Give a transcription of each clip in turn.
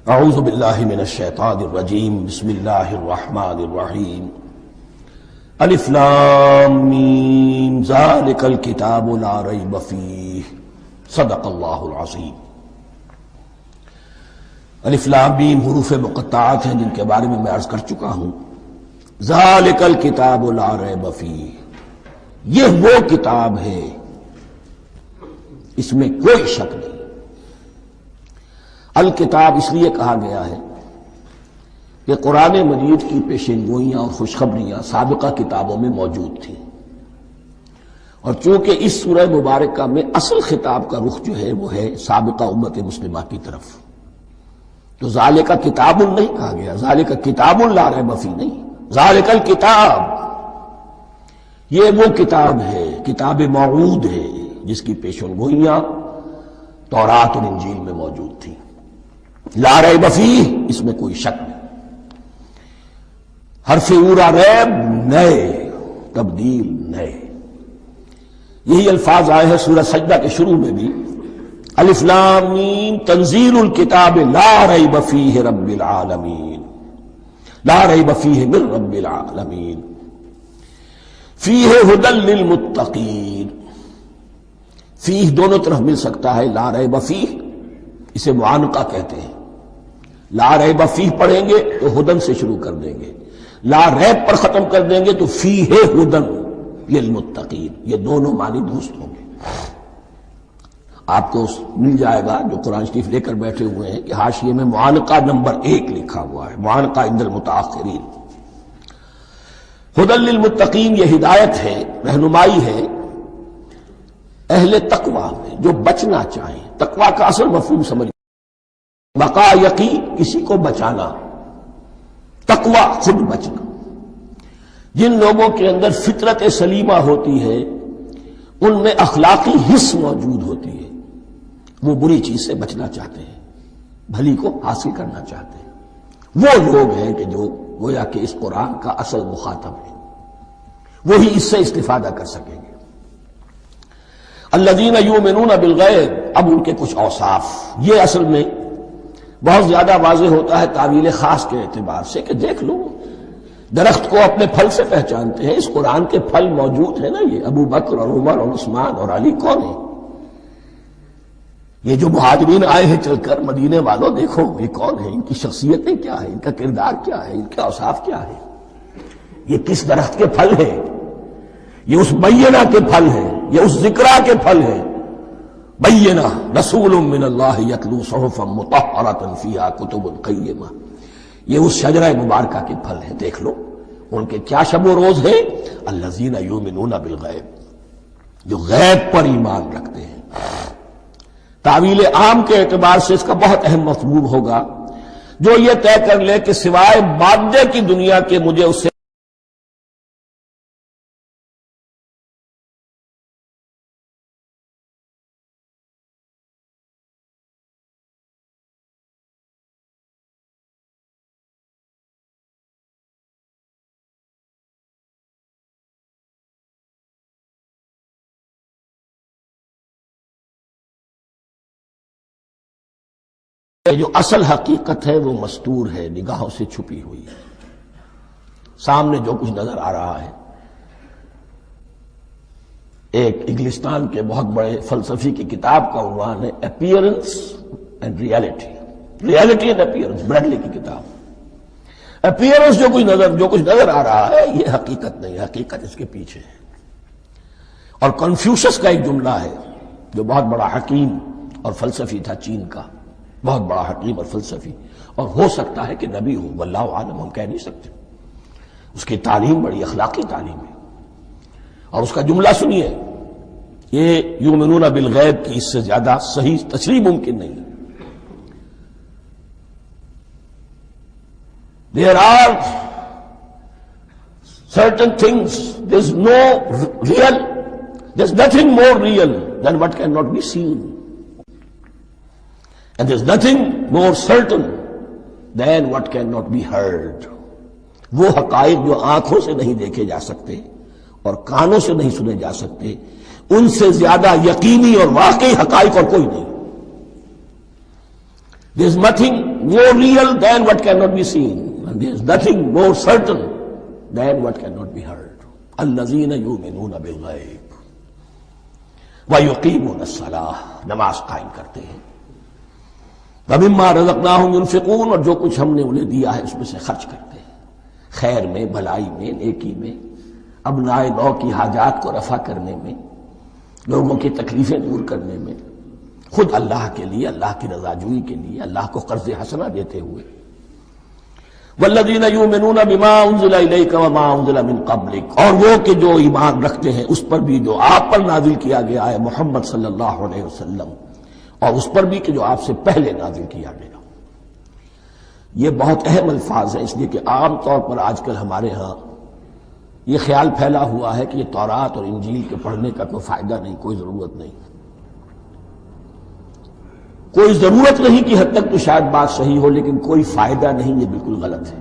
اعوذ باللہ من الشیطان الرجیم بسم اللہ الرحمن الرحیم الف لام میم ذالک الکتاب لا ریب فیہ صدق اللہ العظیم۔ الف لام میم حروف مقطعات ہیں جن کے بارے میں عرض کر چکا ہوں۔ ذالک الکتاب لا ریب فیہ، یہ وہ کتاب ہے اس میں کوئی شک نہیں۔ الکتاب اس لیے کہا گیا ہے کہ قرآن مجید کی پیشین گوئیاں اور خوشخبریاں سابقہ کتابوں میں موجود تھیں، اور چونکہ اس سورہ مبارکہ میں اصل خطاب کا رخ جو ہے وہ ہے سابقہ امت مسلمہ کی طرف، تو ذالک کتاب نہیں کہا گیا، ذالک کتاب لا ریب فیہ نہیں، ذالک الکتاب یہ وہ کتاب ہے، کتاب موعود ہے جس کی پیشین گوئیاں تورات اور انجیل میں موجود تھیں۔ لا ریب فیہ اس میں کوئی شک نہیں، حرف اورا ریب نئے، تبدیل نئے، یہی الفاظ آئے ہیں سورہ سجدہ کے شروع میں بھی، الف لام میم تنزیل الکتاب لا ریب فیہ رب العالمین، لا ریب فیہ من رب العالمین، فیہ ھدی للمتقین۔ فیہ دونوں طرف مل سکتا ہے، لا ریب فیہ اسے معانقہ کہتے ہیں، لا ریب فیہ پڑھیں گے تو ہدن سے شروع کر دیں گے، لا ریب پر ختم کر دیں گے تو فیہ ہدن للمتقین، یہ دونوں معنی درست ہوں گے۔ آپ کو مل جائے گا جو قرآن شریف لے کر بیٹھے ہوئے ہیں کہ حاشیے میں معانقہ نمبر 1 لکھا ہوا ہے، معانقہ عند المتاخرین۔ ہدن للمتقین یہ ہدایت ہے، رہنمائی ہے اہل تقویٰ میں جو بچنا چاہیں۔ تقویٰ کا اصل مفہوم سمجھ، بقا یقی کسی کو بچانا، تقویٰ خود بچنا۔ جن لوگوں کے اندر فطرت سلیمہ ہوتی ہے ان میں اخلاقی حس موجود ہوتی ہے، وہ بری چیز سے بچنا چاہتے ہیں، بھلی کو حاصل کرنا چاہتے ہیں، وہ لوگ ہیں کہ جو گویا کہ اس قرآن کا اصل مخاطب ہے، وہی اس سے استفادہ کر سکیں گے۔ الذین یؤمنون بالغیب، اب ان کے کچھ اوصاف، یہ اصل میں بہت زیادہ واضح ہوتا ہے تعویل خاص کے اعتبار سے کہ دیکھ لو درخت کو اپنے پھل سے پہچانتے ہیں، اس قرآن کے پھل موجود ہیں نا، یہ ابو بکر اور عمر اور عثمان اور علی کون ہیں؟ یہ جو مہاجرین آئے ہیں چل کر، مدینے والوں دیکھو یہ کون ہیں، ان کی شخصیتیں کیا ہیں، ان کا کردار کیا ہے، ان کے اوصاف کیا ہے، یہ کس درخت کے پھل ہیں، یہ اس بینہ کے پھل ہیں، یہ اس ذکرہ کے پھل ہیں۔ بینہ رسول من اللہ یتلو صحفا مطہرۃ فیہا کتب قیمہ، یہ اس شجرہ مبارکہ کے پھل ہیں، دیکھ لو ان کے کیا شب و روز ہے۔ الذین یؤمنون بالغیب، جو غیب پر ایمان رکھتے ہیں۔ تعویل عام کے اعتبار سے اس کا بہت اہم مفہوم ہوگا، جو یہ طے کر لے کہ سوائے مادے کی دنیا کے مجھے اس سے جو اصل حقیقت ہے وہ مستور ہے، نگاہوں سے چھپی ہوئی ہے، سامنے جو کچھ نظر آ رہا ہے۔ ایک انگلستان کے بہت بڑے فلسفی کی کتاب کا عنوان ہے appearance and reality, reality and appearance, Bradley کی کتاب۔ اپیئرنس جو کچھ نظر آ رہا ہے یہ حقیقت نہیں، حقیقت اس کے پیچھے ہے۔ اور کنفیوشس کا ایک جملہ ہے جو بہت بڑا حکیم اور فلسفی تھا، چین کا بہت بڑا حکیم اور فلسفی، اور ہو سکتا ہے کہ نبی ہو، واللہ عالم، ہم کہہ نہیں سکتے۔ اس کی تعلیم بڑی اخلاقی تعلیم ہے، اور اس کا جملہ سنیے، یہ یؤمنون بالغیب کی اس سے زیادہ صحیح تشریح ممکن نہیں۔ There are certain things, there's nothing more real than what cannot be seen. And there's nothing more certain than what cannot be heard. وہ حقائق جو آنکھوں سے نہیں دیکھے جا سکتے اور کانوں سے نہیں سنے جا سکتے، ان سے زیادہ یقینی اور واقعی حقائق اور کوئی نہیں۔ There is nothing more real than what cannot be seen, and there is nothing more certain than what cannot be heard. الذین یؤمنون بالغیب ویقیمون الصلاۃ، نماز قائم کرتے ہیں، ومما رزقناہم ينفقون، اور جو کچھ ہم نے انہیں دیا ہے اس میں سے خرچ کرتے ہیں، خیر میں، بھلائی میں، نیکی میں، ابنائے نو کی حاجات کو رفع کرنے میں، لوگوں کی تکلیفیں دور کرنے میں، خود اللہ کے لیے، اللہ کی رضا جوئی کے لیے، اللہ کو قرض حسنہ دیتے ہوئے۔ والذین یؤمنون بما انزل الیک وما انزل من قبلک، اور وہ کہ جو ایمان رکھتے ہیں اس پر بھی جو آپ پر نازل کیا گیا ہے محمد صلی اللہ علیہ وسلم، اور اس پر بھی کہ جو آپ سے پہلے نازل کیا گیا۔ یہ بہت اہم الفاظ ہیں، اس لیے کہ عام طور پر آج کل ہمارے ہاں یہ خیال پھیلا ہوا ہے کہ یہ تورات اور انجیل کے پڑھنے کا کوئی فائدہ نہیں، کوئی ضرورت نہیں، کوئی ضرورت نہیں کی حد تک تو شاید بات صحیح ہو، لیکن کوئی فائدہ نہیں، یہ بالکل غلط ہے۔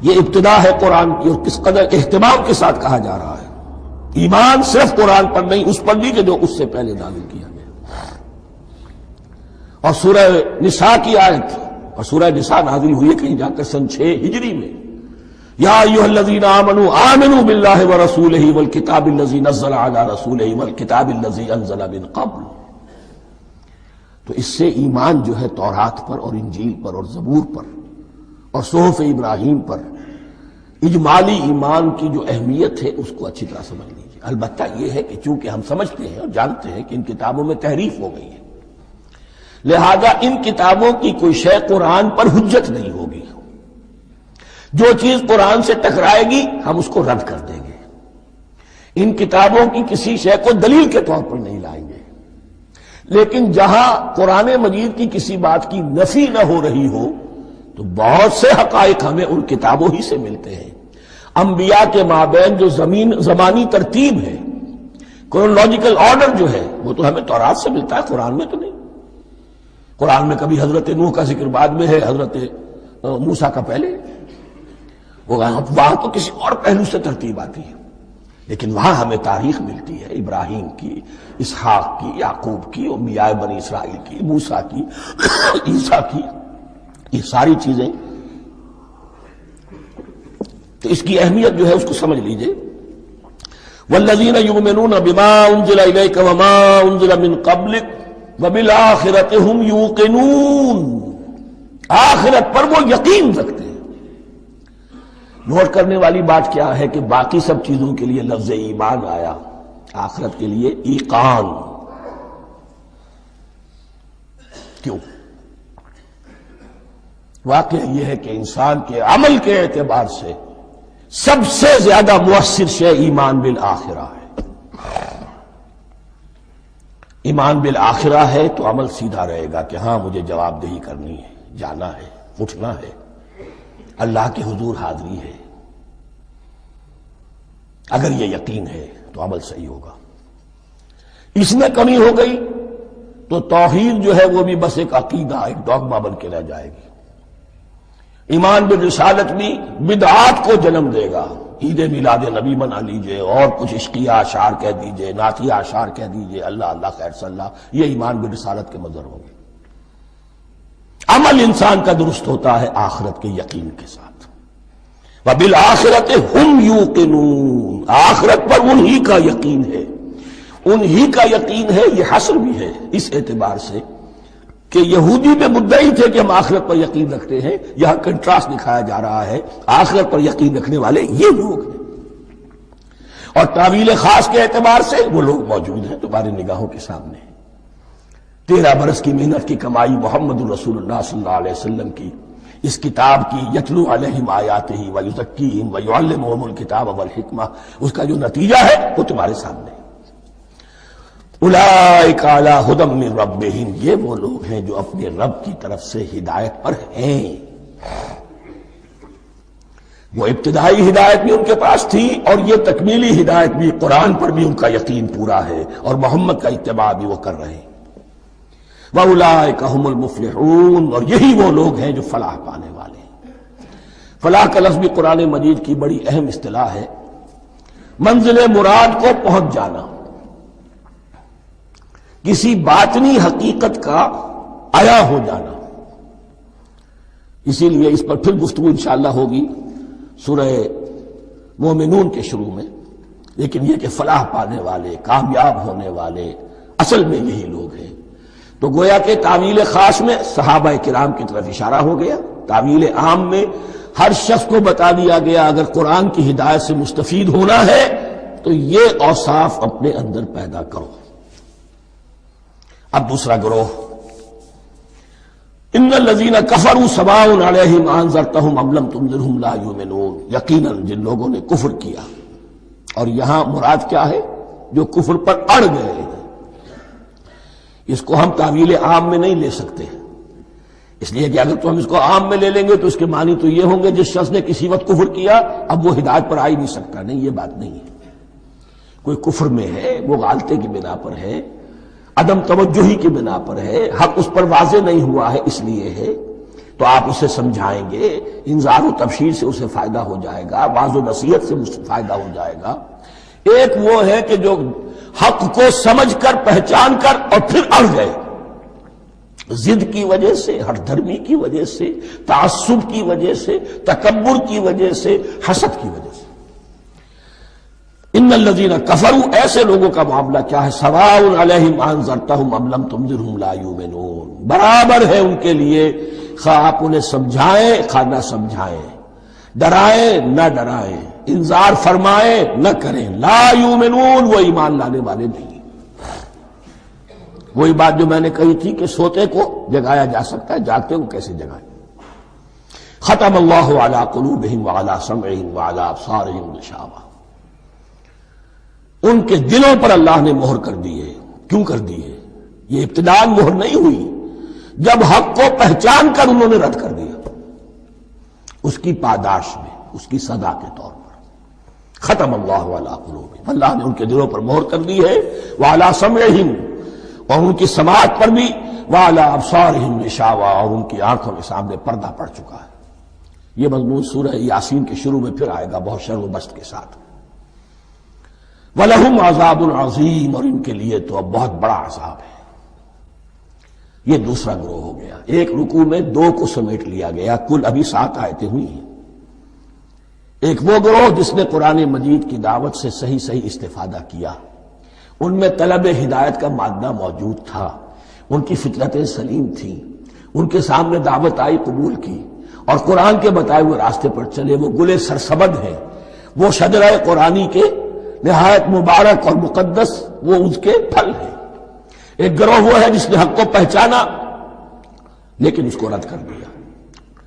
یہ ابتدا ہے قرآن کی، اور کس قدر اہتمام کے ساتھ کہا جا رہا ہے، ایمان صرف قرآن پر نہیں، اس پر بھی کہ جو اس سے پہلے نازل کیا گیا۔ اور سورہ نساء کی آیت، اور سورہ نساء نازل ہوئی ہے کہیں جا کر سن 6 ہجری میں، یا ایھا الذین آمنوا آمنوا باللہ ورسولہ والکتاب الذی نزل علی رسولہ والکتاب الذی انزل من قبل۔ تو اس سے ایمان جو ہے تورات پر اور انجیل پر اور زبور پر اور صحف ابراہیم پر، اجمالی ایمان کی جو اہمیت ہے اس کو اچھی طرح سمجھ لیجیے۔ البتہ یہ ہے کہ چونکہ ہم سمجھتے ہیں اور جانتے ہیں کہ ان کتابوں میں تحریف ہو گئی ہے، لہذا ان کتابوں کی کوئی شے قرآن پر حجت نہیں ہوگی، جو چیز قرآن سے ٹکرائے گی ہم اس کو رد کر دیں گے، ان کتابوں کی کسی شے کو دلیل کے طور پر نہیں لائیں گے۔ لیکن جہاں قرآن مجید کی کسی بات کی نفی نہ ہو رہی ہو تو بہت سے حقائق ہمیں ان کتابوں ہی سے ملتے ہیں۔ انبیاء کے مابین جو زمانی ترتیب ہے، کرونالوجیکل آرڈر جو ہے، وہ تو ہمیں تورات سے ملتا ہے، قرآن میں تو نہیں۔ قرآن میں کبھی حضرت نوح کا ذکر بعد میں ہے، حضرت موسیٰ کا پہلے، وہاں تو کسی اور پہلو سے ترتیب آتی ہے، لیکن وہاں ہمیں تاریخ ملتی ہے ابراہیم کی، اسحاق کی، یعقوب کی، انبیاء بنی اسرائیل کی، موسیٰ کی، عیسیٰ کی، یہ ساری چیزیں۔ تو اس کی اہمیت جو ہے اس کو سمجھ لیجئے۔ والذین یؤمنون بما انزل الیک وما انزل من قبلک وبالآخرۃ ھم یوقنون، آخرت پر وہ یقین رکھتے ہیں۔ نوٹ کرنے والی بات کیا ہے کہ باقی سب چیزوں کے لیے لفظ ایمان آیا، آخرت کے لیے ایقان کیوں؟ واقعہ یہ ہے کہ انسان کے عمل کے اعتبار سے سب سے زیادہ مؤثر شے ایمان بالآخرہ ہے۔ ایمان بالآخرہ ہے تو عمل سیدھا رہے گا کہ ہاں مجھے جواب دہی کرنی ہے، جانا ہے، اٹھنا ہے، اللہ کے حضور حاضری ہے۔ اگر یہ یقین ہے تو عمل صحیح ہوگا۔ اس میں کمی ہو گئی تو توحید جو ہے وہ بھی بس ایک عقیدہ، ایک ڈوگما بن کے رہ جائے گی۔ ایمان بالرسالت بھی بدعات کو جنم دے گا، عید میلاد نبی منا لیجئے، اور کچھ عشقیہ اشعار کہہ دیجئے، نعتیہ اشعار کہہ دیجئے، اللہ اللہ خیر صلی اللہ، یہ ایمان بالرسالت کے مظہر ہوں گے۔ عمل انسان کا درست ہوتا ہے آخرت کے یقین کے ساتھ۔ وَبِالْآخِرَةِ هُمْ يُوقِنُونَ، آخرت پر انہی کا یقین ہے، انہی کا یقین ہے۔ یہ حصر بھی ہے اس اعتبار سے کہ یہودی میں مدعی تھے کہ ہم آخرت پر یقین رکھتے ہیں، یہاں کنٹراسٹ دکھایا جا رہا ہے، آخرت پر یقین رکھنے والے یہ لوگ ہیں، اور تعویل خاص کے اعتبار سے وہ لوگ موجود ہیں تمہاری نگاہوں کے سامنے۔ 13 برس کی محنت کی کمائی محمد الرسول اللہ صلی اللہ علیہ وسلم کی اس کتاب کی، یتلو علیہم آیاتہ ویزکیہم ویعلمہم الکتاب والحکمہ، اس کا جو نتیجہ ہے وہ تمہارے سامنے۔ اولئک علی ھدی من ربہم، یہ وہ لوگ ہیں جو اپنے رب کی طرف سے ہدایت پر ہیں۔ وہ ابتدائی ہدایت بھی ان کے پاس تھی، اور یہ تکمیلی ہدایت بھی، قرآن پر بھی ان کا یقین پورا ہے، اور محمد کا اتباع بھی وہ کر رہے ہیں۔ وَأُولَٰئِكَ هُمُ الْمُفْلِحُونَ، اور یہی وہ لوگ ہیں جو فلاح پانے والے ہیں۔ فلاح کا لفظ بھی قرآن مجید کی بڑی اہم اصطلاح ہے، منزل مراد کو پہنچ جانا، کسی باطنی حقیقت کا عیا ہو جانا. اسی لیے اس پر پھر گفتگو انشاءاللہ ہوگی سورہ مومنون کے شروع میں. لیکن یہ کہ فلاح پانے والے، کامیاب ہونے والے اصل میں یہی لوگ ہیں. تو گویا کہ تعویل خاص میں صحابہ کرام کی طرف اشارہ ہو گیا، تعویل عام میں ہر شخص کو بتا دیا گیا اگر قرآن کی ہدایت سے مستفید ہونا ہے تو یہ اوصاف اپنے اندر پیدا کرو. اب دوسرا گروہ، ان الذین کفروا سواء علیہم انذرتہم ام لم تنذرہم لا یؤمنون. یقیناً جن لوگوں نے کفر کیا، اور یہاں مراد کیا ہے؟ جو کفر پر اڑ گئے ہیں. اس کو ہم تعویل عام میں نہیں لے سکتے، اس لیے کہ اگر تو ہم اس کو عام میں لے لیں گے تو اس کے معنی تو یہ ہوں گے جس شخص نے کسی وقت کفر کیا اب وہ ہدایت پر آ ہی نہیں سکتا. نہیں، یہ بات نہیں ہے. کوئی کفر میں ہے، وہ غالطے کی بنا پر ہے، عدم توجہی کی بنا پر ہے، حق اس پر واضح نہیں ہوا ہے اس لیے ہے، تو آپ اسے سمجھائیں گے، انذار و تبشیر سے اسے فائدہ ہو جائے گا، واعظ و نصیحت سے فائدہ ہو جائے گا. ایک وہ ہے کہ جو حق کو سمجھ کر، پہچان کر اور پھر اڑ گئے، ضد کی وجہ سے، ہٹ دھرمی کی وجہ سے، تعصب کی وجہ سے، تکبر کی وجہ سے، حسد کی وجہ سے. ان الذین کفروا، ایسے لوگوں کا معاملہ کیا ہے؟ سواء علیہم انذرتہم ام لم تنذرہم لا یؤمنون. برابر ہے ان کے لیے، خواہ آپ انہیں سمجھائیں خواہ نہ سمجھائیں، ڈرائیں نہ ڈرائیں، انذار فرمائیں نہ کریں، لا یؤمنون، وہ ایمان لانے والے نہیں. وہی بات جو میں نے کہی تھی کہ سوتے کو جگایا جا سکتا ہے، جاگتے کو کیسے جگائیں. ختم اللہ علی قلوبہم وعلی سمعہم وعلی ابصارہم غشاوہ. ان کے دلوں پر اللہ نے مہر کر دی ہے. کیوں کر دی ہے؟ یہ ابتداءً مہر نہیں ہوئی، جب حق کو پہچان کر انہوں نے رد کر دیا، اس کی پاداش میں، اس کی سزا کے طور پر. ختم اللہ علی قلوبہم، اللہ نے ان کے دلوں پر مہر کر دی ہے، وعلی سمعہم، اور ان کی سماعت پر بھی، وعلی ابصارہم غشاوہ، اور ان کی آنکھوں کے سامنے پردہ پڑ چکا ہے. یہ مضمون سورہ یاسین کے شروع میں پھر آئے گا بہت شرح و بسط کے ساتھ. وَلَهُمْ عَذَابٌ عَظِيمٌ، اور ان کے لیے تو اب بہت بڑا عذاب ہے. یہ دوسرا گروہ ہو گیا. ایک رکوع میں دو کو سمیٹ لیا گیا، کل ابھی 7 آیتیں ہوئی ہیں. ایک وہ گروہ جس نے قرآن مجید کی دعوت سے صحیح صحیح استفادہ کیا، ان میں طلب ہدایت کا مادہ موجود تھا، ان کی فطرتیں سلیم تھیں، ان کے سامنے دعوت آئی، قبول کی، اور قرآن کے بتائے ہوئے راستے پر چلے. وہ گلے سرسبد ہیں، وہ شجرہ قرآنی کے نہایت مبارک اور مقدس وہ اس کے پھل ہیں. ایک گروہ وہ ہے جس نے حق کو پہچانا لیکن اس کو رد کر دیا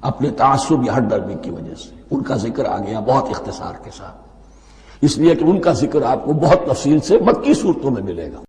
اپنے تعصب یا ہٹ درمی کی وجہ سے. ان کا ذکر آ گیا بہت اختصار کے ساتھ، اس لیے کہ ان کا ذکر آپ کو بہت تفصیل سے مکی صورتوں میں ملے گا.